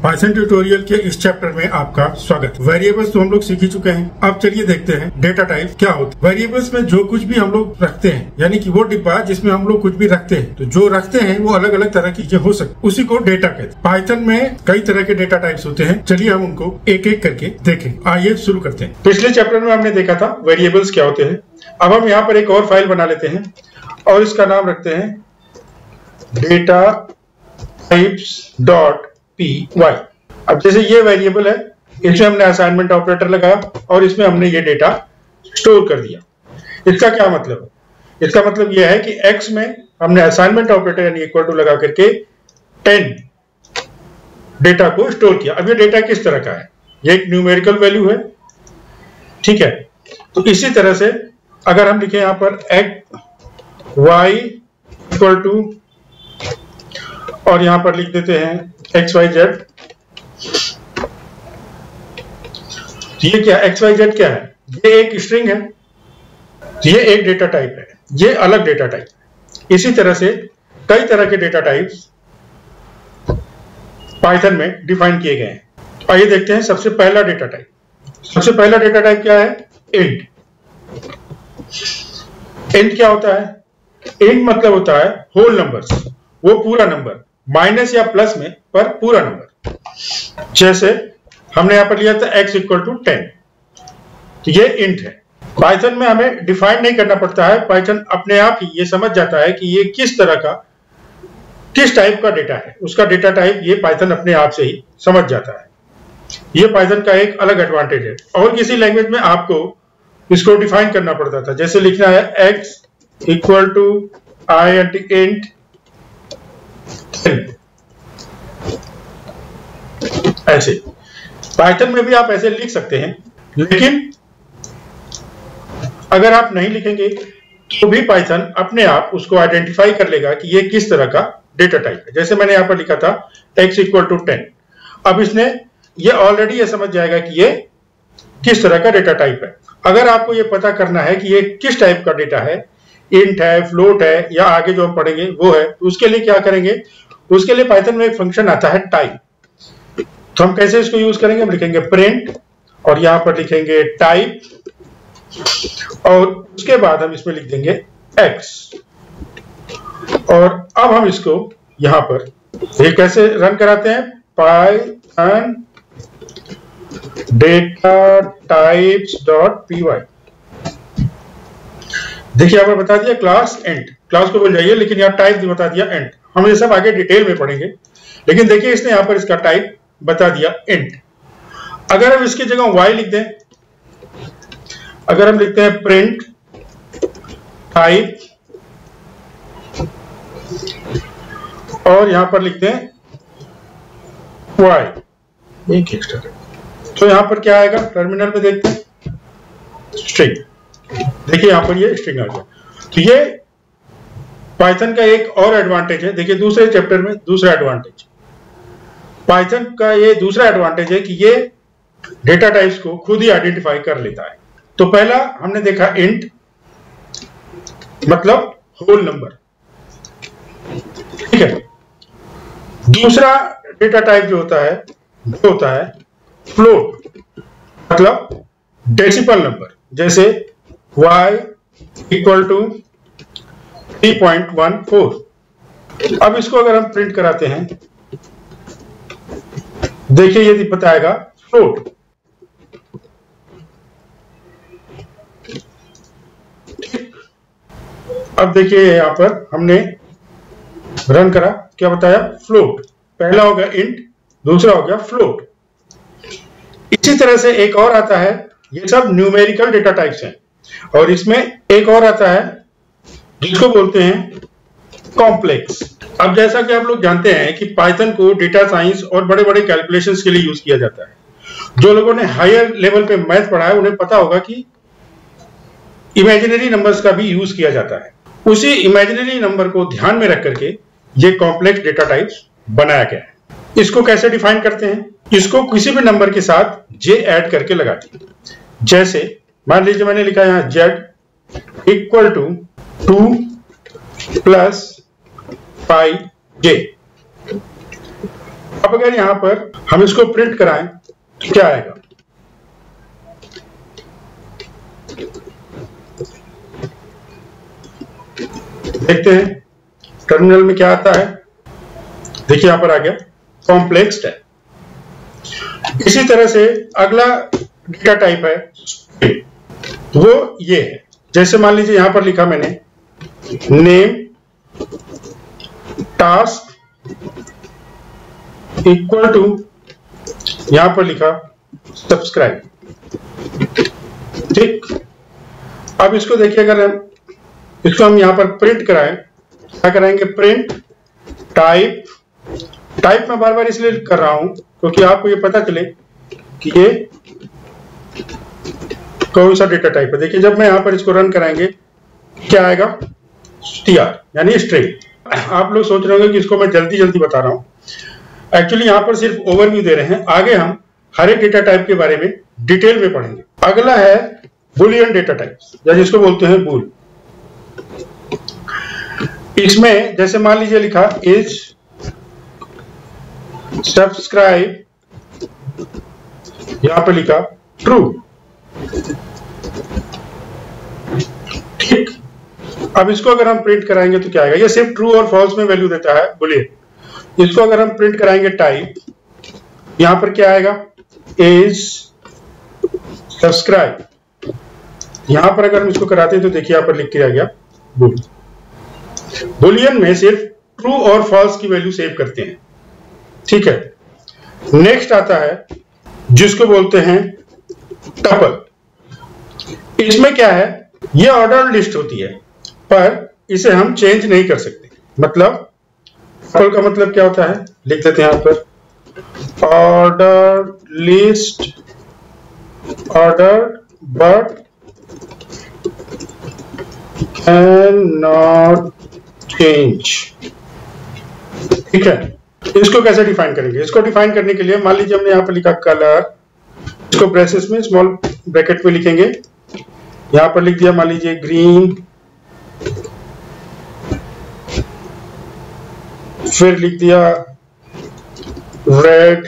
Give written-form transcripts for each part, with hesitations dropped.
Python tutorial के इस chapter में आपका स्वागत। वेरिएबल्स तो हम लोग सीख ही चुके हैं। अब चलिए देखते हैं डेटा टाइप क्या होता है। वेरिएबल्स में जो कुछ भी हम लोग रखते हैं, यानी कि वो डिब्बा जिसमें हम लोग कुछ भी रखते हैं, तो जो रखते हैं वो अलग अलग तरह की चीजें हो सकती, उसी को डेटा कहते हैं। पाइथन में कई तरह के डेटा टाइप्स होते हैं। चलिए हम उनको एक एक करके देखें। आइए शुरू करते हैं। पिछले चैप्टर में हमने देखा था वेरिएबल्स क्या होते हैं। अब हम यहाँ पर एक और फाइल बना लेते हैं और इसका नाम रखते हैं डेटा types.py। अब जैसे ये वेरिएबल है, इसमें हमने असाइनमेंट ऑपरेटर लगाया और इसमें हमने ये डेटा स्टोर कर दिया। इसका क्या मतलब है? इसका मतलब यह है कि x में हमने असाइनमेंट ऑपरेटर यानी इक्वल टू लगा करके 10 डेटा को स्टोर किया। अब ये डेटा किस तरह का है? ये एक न्यूमेरिकल वैल्यू है, ठीक है। तो इसी तरह से अगर हम लिखें यहां पर y इक्वल टू और यहां पर लिख देते हैं xyz, ये क्या xyz क्या है? ये एक स्ट्रिंग है, ये एक डेटा टाइप है, ये अलग डेटा टाइप है। इसी तरह से कई तरह के डेटा टाइप्स पाइथन में डिफाइन किए गए हैं। तो आइए देखते हैं सबसे पहला डेटा टाइप। सबसे पहला डेटा टाइप क्या है? इंट। इंट क्या होता है? इंट मतलब होता है होल नंबर्स, वो पूरा नंबर, माइनस या प्लस में, पर पूरा नंबर। जैसे हमने यहां पर लिया था x इक्वल टू 10, तो ये इंट है। पाइथन में हमें डिफाइन नहीं करना पड़ता है, पाइथन अपने आप ही ये समझ जाता है कि ये किस तरह का, किस टाइप का डेटा है। उसका डेटा टाइप ये पाइथन अपने आप से ही समझ जाता है। ये पाइथन का एक अलग एडवांटेज है। और किसी लैंग्वेज में आपको इसको डिफाइन करना पड़ता था, जैसे लिखना है x equal to I int 10, ऐसे। पाइथन में भी आप ऐसे लिख सकते हैं, लेकिन अगर आप नहीं लिखेंगे तो भी पाइथन अपने आप उसको आइडेंटिफाई कर लेगा कि ये किस तरह का डेटा टाइप है। जैसे मैंने यहां पर लिखा था x इक्वल टू 10, अब इसने ये ऑलरेडी ये समझ जाएगा कि ये किस तरह का डेटा टाइप है। अगर आपको ये पता करना है कि ये किस टाइप का डेटा है, इंट है, फ्लोट है, या आगे जो हम पढ़ेंगे वो है, तो उसके लिए क्या करेंगे? उसके लिए पाइथन में एक फंक्शन आता है टाइप। तो हम कैसे इसको यूज करेंगे? हम लिखेंगे प्रिंट और यहां पर लिखेंगे टाइप और उसके बाद हम इसमें लिख देंगे x। और अब हम इसको यहां पर ये कैसे रन कराते हैं? Python data types. देखिए यहां पर बता दिया क्लास एंड, क्लास को बोल जाइए, लेकिन यहां टाइप बता दिया एंड। हम ये सब आगे डिटेल में पढ़ेंगे, लेकिन देखिए इसने यहां पर इसका टाइप बता दिया इंट। अगर हम इसकी जगह y लिख दें, अगर हम लिखते हैं प्रिंट टाइप और यहां पर लिखते हैं y, एक एक्स्ट्रा, तो यहां पर क्या आएगा? टर्मिनल पे देखते हैं स्ट्रिंग। देखिए यहां पर ये स्ट्रिंग आ गया। तो ये पाइथन का एक और एडवांटेज है। देखिए दूसरे चैप्टर में दूसरा एडवांटेज, पाइथन का ये दूसरा एडवांटेज है कि ये डेटा टाइप्स को खुद ही आइडेंटिफाई कर लेता है। तो पहला हमने देखा इंट मतलब होल नंबर, ठीक है। दूसरा डेटा टाइप जो होता है वो होता है फ्लोट, मतलब डेसिमल नंबर। जैसे y इक्वल टू 3.14। अब इसको अगर हम प्रिंट कराते हैं, देखिए ये बताएगा फ्लोट। अब देखिए यहां पर हमने रन करा, क्या बताया? फ्लोट। पहला हो गया इंट, दूसरा हो गया फ्लोट। इसी तरह से एक और आता है, ये सब न्यूमेरिकल डेटा टाइप्स हैं, और इसमें एक और आता है जिसको बोलते हैं कॉम्प्लेक्स। अब जैसा कि आप लोग जानते हैं कि पाइथन को डेटा साइंस और बड़े बड़े कैलकुलेशंस के लिए यूज किया जाता है। जो लोगों ने हायर लेवल पे मैथ पढ़ा है उन्हें पता होगा कि इमेजिनरी नंबर्स का भी यूज किया जाता है। उसी इमेजिनरी नंबर को ध्यान में रख करके ये कॉम्प्लेक्स डेटा टाइप्स बनाया गया है। इसको कैसे डिफाइन करते हैं? इसको किसी भी नंबर के साथ j ऐड करके लगाते हैं। जैसे मान लीजिए मैंने लिखा यहां z equal to 2 plus 5j। अब अगर यहां पर हम इसको प्रिंट कराएं तो क्या आएगा? देखते हैं टर्मिनल में क्या आता है। देखिए यहां पर आ गया कॉम्प्लेक्स टाइप। इसी तरह से अगला डेटा टाइप है वो ये है। जैसे मान लीजिए यहां पर लिखा मैंने नेम टास्क इक्वल टू, यहां पर लिखा सब्सक्राइब। ठीक, अब इसको देखिए, अगर हम यहां पर प्रिंट कराएं, क्या कराएंगे? Print type. टाइप मैं बार बार इसलिए कर रहा हूं क्योंकि आपको ये पता चले कि ये कौन सा डेटा टाइप है। देखिए जब मैं यहां पर इसको रन कराएंगे क्या आएगा? str यानी स्ट्रिंग। आप लोग सोच रहे होंगे कि इसको मैं जल्दी जल्दी बता रहा हूं, एक्चुअली यहां पर सिर्फ ओवरव्यू दे रहे हैं। आगे हम हर एक डेटा टाइप के बारे में डिटेल में पढ़ेंगे। अगला है बुलियन डेटा टाइप, या जिसको बोलते हैं बूल। इसमें जैसे मान लीजिए लिखा इज सब्सक्राइब, यहां पर लिखा ट्रू। ठीक, अब इसको अगर हम प्रिंट कराएंगे तो क्या आएगा? ये सिर्फ ट्रू और फॉल्स में वैल्यू देता है बुलियन। इसको अगर हम प्रिंट कराएंगे टाइप, यहां पर क्या आएगा? Is subscribe. यहां पर अगर हम इसको कराते हैं तो देखिए यहां पर लिख के आ गया बुल। बुलियन में सिर्फ ट्रू और फॉल्स की वैल्यू सेव करते हैं। ठीक है, नेक्स्ट आता है जिसको बोलते हैं टपल। इसमें क्या है? ये ऑर्डर लिस्ट होती है पर इसे हम चेंज नहीं कर सकते। मतलब टपल का मतलब क्या होता है? लिख देते हैं यहां पर order list, order but can not change. ठीक है, इसको कैसे डिफाइन करेंगे? इसको डिफाइन करने के लिए मान लीजिए हमने यहां पर लिखा कलर, इसको ब्रेसेस में स्मॉल ब्रैकेट में लिखेंगे। यहां पर लिख दिया मान लीजिए ग्रीन, फिर लिख दिया रेड,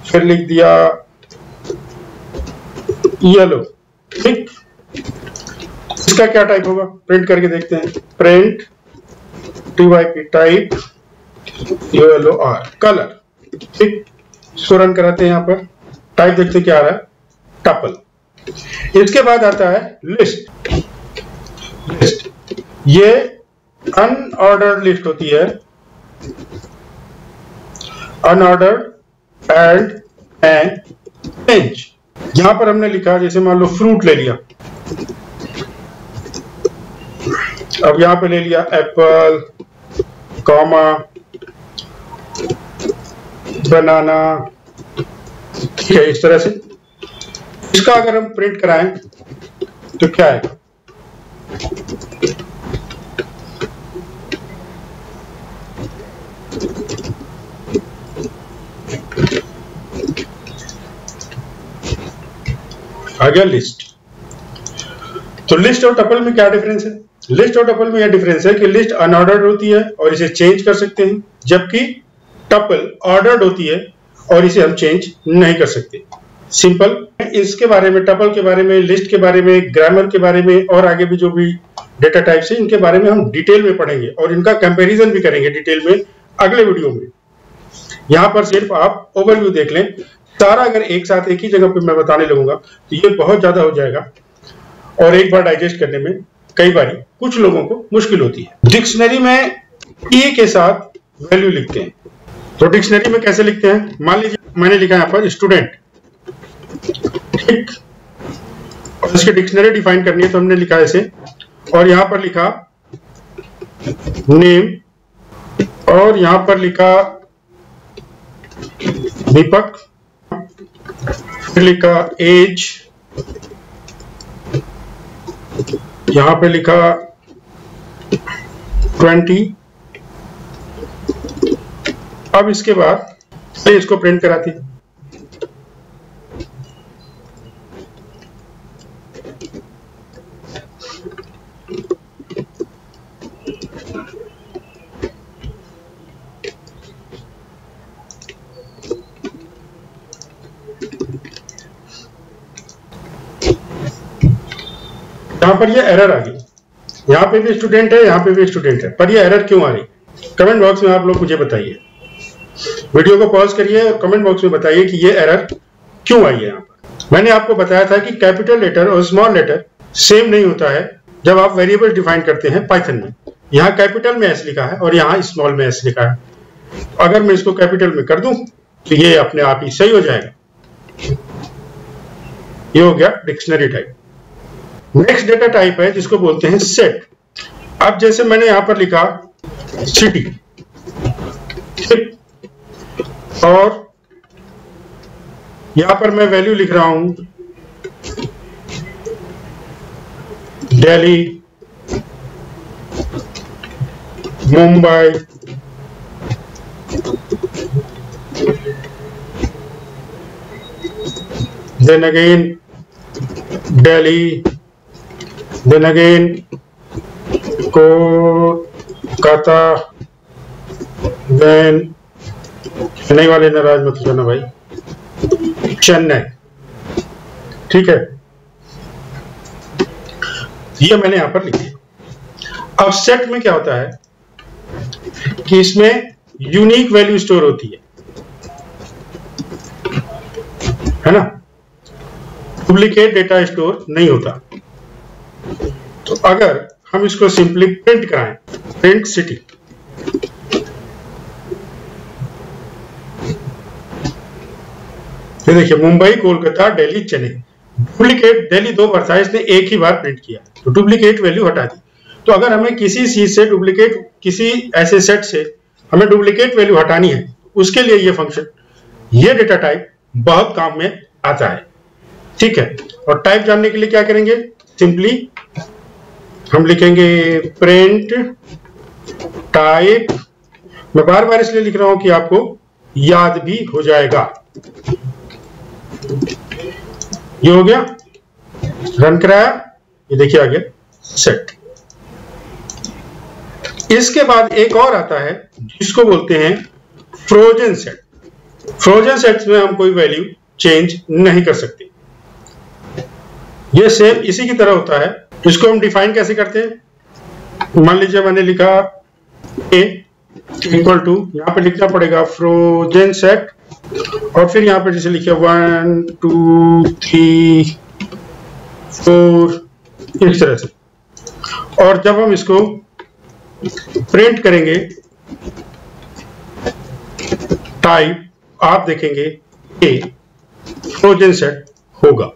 फिर लिख दिया येलो। ठीक, इसका क्या टाइप होगा? प्रिंट करके देखते हैं। Print TYP type ULOR colour. ठीक, इसको रन कराते हैं। यहां पर टाइप देखते क्या आ रहा है? टपल। इसके बाद आता है लिस्ट। लिस्ट ये अनऑर्डर्ड लिस्ट होती है। Unordered and change. यहां पर हमने लिखा, जैसे मान लो फ्रूट ले लिया, अब यहां पे ले लिया एप्पल, कॉमा, बनाना। ठीक है, इस तरह से इसका अगर हम प्रिंट कराएं तो क्या आएगा? आ गया लिस्ट। तो लिस्ट और टपल में क्या डिफरेंस है? लिस्ट और टपल में यह डिफरेंस है कि लिस्ट अनऑर्डर्ड होती है और इसे चेंज कर सकते हैं, जबकि टपल ऑर्डर्ड होती है और इसे हम चेंज नहीं कर सकते। सिंपल। इसके बारे में, टपल के बारे में, लिस्ट के बारे में, ग्रामर के बारे में और आगे भी जो भी डेटा टाइप्स है इनके बारे में हम डिटेल में पढ़ेंगे और इनका कंपैरिजन भी करेंगे डिटेल में अगले वीडियो में। यहां पर सिर्फ आप ओवरव्यू देख लें। सारा अगर एक साथ एक ही जगह पे मैं बताने लगूंगा तो ये बहुत ज्यादा हो जाएगा और एक बार डाइजेस्ट करने में कई बार कुछ लोगों को मुश्किल होती है। डिक्शनरी में ए के साथ वैल्यू लिखते हैं। तो डिक्शनरी में कैसे लिखते हैं? मान लीजिए मैंने लिखा यहां पर स्टूडेंट। ठीक, और इसकी डिक्शनरी डिफाइन करनी है तो हमने लिखा ऐसे, और यहां पर लिखा नेम, और यहां पर लिखा दीपक, फिर लिखा एज, यहां पे लिखा 20। अब इसके बाद इसको प्रिंट कराती है। यहाँ पर ये एरर आ गई, यहाँ पे भी स्टूडेंट है, यहाँ पे भी स्टूडेंट है, पर ये एरर क्यों आ रही? कमेंट बॉक्स में आप लोग मुझे बताइए। वीडियो को पॉज करिए और कमेंट बॉक्स में बताइए कि ये एरर क्यों आई है। यहाँ पर मैंने आपको बताया था कि कैपिटल लेटर और स्मॉल लेटर सेम नहीं होता है जब आप वेरिएबल डिफाइन करते हैं पाइथन में। यहाँ कैपिटल में एस लिखा है और यहाँ स्मॉल में एस लिखा है। अगर मैं इसको कैपिटल में कर दूं तो ये अपने आप ही सही हो जाएगा। ये हो गया dictionary type. Next data type है जिसको बोलते हैं सेट। अब जैसे मैंने यहां पर लिखा सिटी, और यहां पर मैं वैल्यू लिख रहा हूं Delhi, Mumbai, then again Delhi, then again Kolkata, then Chennai वाले नाराज मत होना भाई, चेन्नई। ठीक है, ये मैंने यहां पर लिख दिया। अब सेट में क्या होता है कि इसमें यूनिक वैल्यू स्टोर होती है ना, डुप्लीकेट डेटा स्टोर नहीं होता। तो अगर हम इसको सिंपली प्रिंट कराएं, प्रिंट सिटी, ये देखिए मुंबई, कोलकाता, दिल्ली, चेन्नई। डुप्लीकेट दिल्ली 2 बार था, इसने एक ही बार प्रिंट किया, तो डुप्लीकेट वैल्यू हटा दी। तो अगर हमें किसी चीज से डुप्लीकेट, किसी ऐसे सेट से हमें डुप्लीकेट वैल्यू हटानी है, उसके लिए ये फंक्शन, ये डेटा टाइप बहुत काम में आता है। ठीक है, और टाइप जानने के लिए क्या करेंगे, सिंपली हम लिखेंगे प्रिंट टाइप। मैं बार बार इसलिए लिख रहा हूं कि आपको याद भी हो जाएगा। ये हो गया, रन कराया, ये देखिए आ गया सेट। इसके बाद एक और आता है जिसको बोलते हैं फ्रोजन सेट। फ्रोजन सेट्स में हम कोई वैल्यू चेंज नहीं कर सकते। ये सेम इसी की तरह होता है। इसको हम डिफाइन कैसे करते हैं, मान लीजिए मैंने लिखा a इक्वल टू, यहां पे लिखना पड़ेगा फ्रोजन सेट, और फिर यहां पे जैसे लिखिए 1 2 3 4 इस तरह से। और जब हम इसको प्रिंट करेंगे टाइप, आप देखेंगे ए फ्रोजन सेट होगा।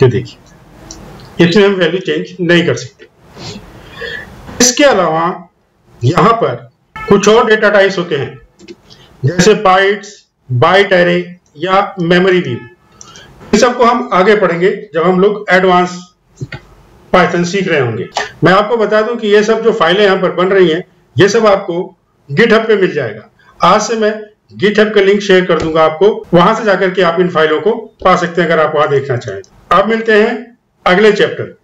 ये देखिए, इसमें हम वैल्यू चेंज नहीं कर सकते। इसके अलावा यहां पर कुछ और डेटा टाइप्स होते हैं, जैसे बाइट्स, बाइट एरे या मेमोरी व्यू। इन सबको हम आगे पढ़ेंगे जब हम लोग एडवांस पाइथन सीख रहे होंगे। मैं आपको बता दूं कि ये सब जो फाइलें यहां पर बन रही हैं, ये सब आपको गिटहब पे मिल जाएगा। आज से मैं गिटहब का लिंक शेयर कर दूंगा आपको, वहां से जाकर के आप इन फाइलों को पा सकते हैं अगर आप वहां देखना चाहें। अब मिलते हैं अगले चैप्टर।